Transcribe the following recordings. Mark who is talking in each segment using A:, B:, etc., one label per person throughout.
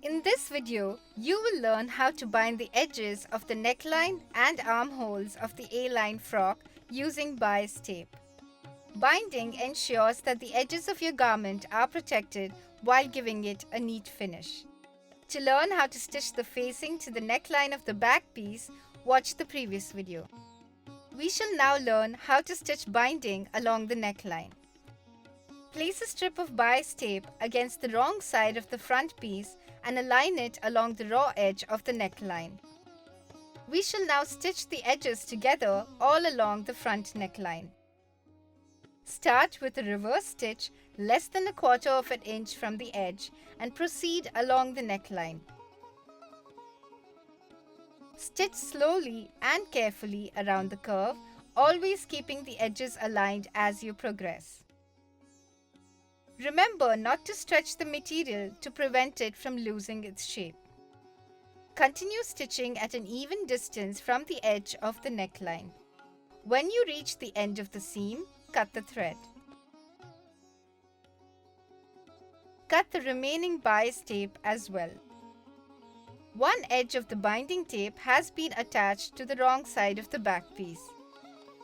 A: In this video, you will learn how to bind the edges of the neckline and armholes of the A-line frock using bias tape. Binding ensures that the edges of your garment are protected while giving it a neat finish. To learn how to stitch the facing to the neckline of the back piece, watch the previous video. We shall now learn how to stitch binding along the neckline. Place a strip of bias tape against the wrong side of the front piece and align it along the raw edge of the neckline. We shall now stitch the edges together all along the front neckline. Start with a reverse stitch less than 1/4 inch from the edge and proceed along the neckline. Stitch slowly and carefully around the curve, always keeping the edges aligned as you progress. Remember not to stretch the material to prevent it from losing its shape. Continue stitching at an even distance from the edge of the neckline. When you reach the end of the seam, cut the thread. Cut the remaining bias tape as well. One edge of the binding tape has been attached to the wrong side of the back piece.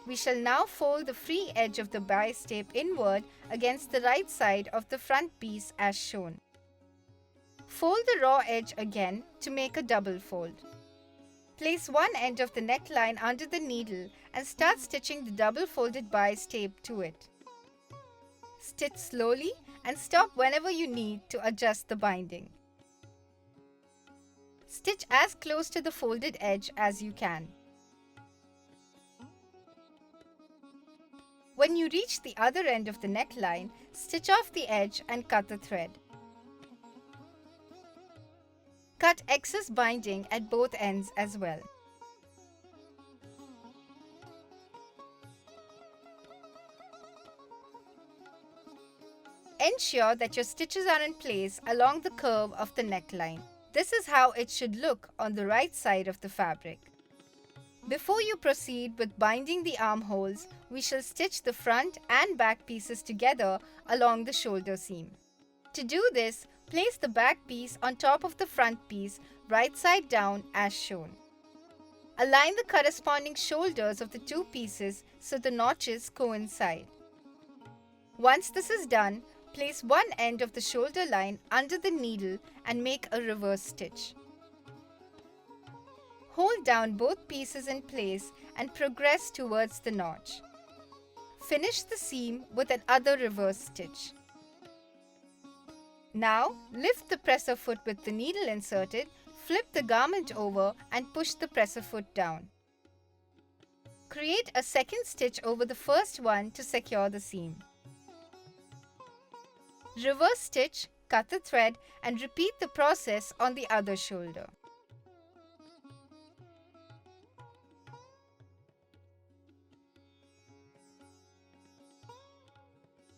A: We shall now fold the free edge of the bias tape inward against the right side of the front piece as shown. Fold the raw edge again to make a double fold. Place one end of the neckline under the needle and start stitching the double folded bias tape to it. Stitch slowly and stop whenever you need to adjust the binding. Stitch as close to the folded edge as you can. When you reach the other end of the neckline, stitch off the edge and cut the thread. Cut excess binding at both ends as well. Ensure that your stitches are in place along the curve of the neckline. This is how it should look on the right side of the fabric. Before you proceed with binding the armholes, we shall stitch the front and back pieces together along the shoulder seam. To do this, place the back piece on top of the front piece, right side down as shown. Align the corresponding shoulders of the two pieces so the notches coincide. Once this is done, place one end of the shoulder line under the needle and make a reverse stitch. Hold down both pieces in place and progress towards the notch. Finish the seam with another reverse stitch. Now, lift the presser foot with the needle inserted, flip the garment over and push the presser foot down. Create a second stitch over the first one to secure the seam. Reverse stitch, cut the thread and repeat the process on the other shoulder.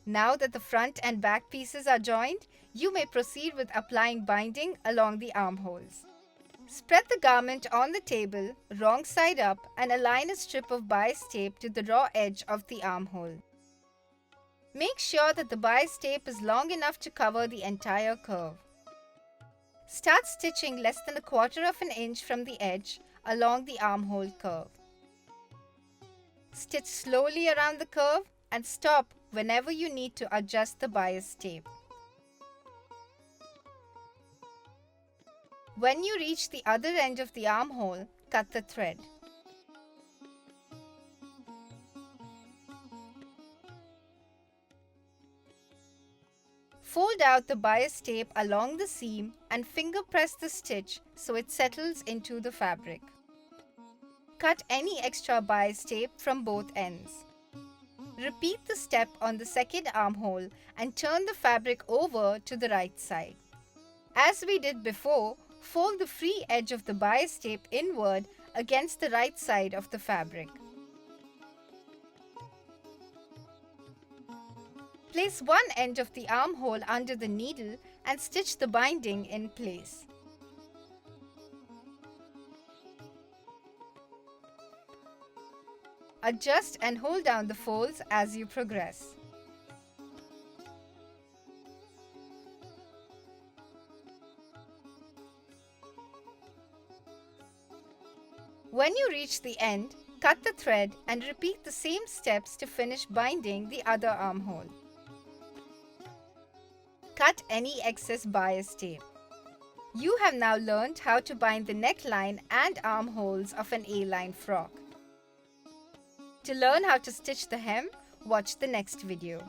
A: Now that the front and back pieces are joined, you may proceed with applying binding along the armholes. Spread the garment on the table, wrong side up, and align a strip of bias tape to the raw edge of the armhole. Make sure that the bias tape is long enough to cover the entire curve. Start stitching less than 1/4 inch from the edge along the armhole curve. Stitch slowly around the curve and stop whenever you need to adjust the bias tape. When you reach the other end of the armhole, cut the thread. Fold out the bias tape along the seam and finger press the stitch so it settles into the fabric. Cut any extra bias tape from both ends. Repeat the step on the second armhole and turn the fabric over to the right side. As we did before, fold the free edge of the bias tape inward against the right side of the fabric. Place one end of the armhole under the needle and stitch the binding in place. Adjust and hold down the folds as you progress. When you reach the end, cut the thread and repeat the same steps to finish binding the other armhole. Cut any excess bias tape. You have now learned how to bind the neckline and armholes of an A-line frock. To learn how to stitch the hem, watch the next video.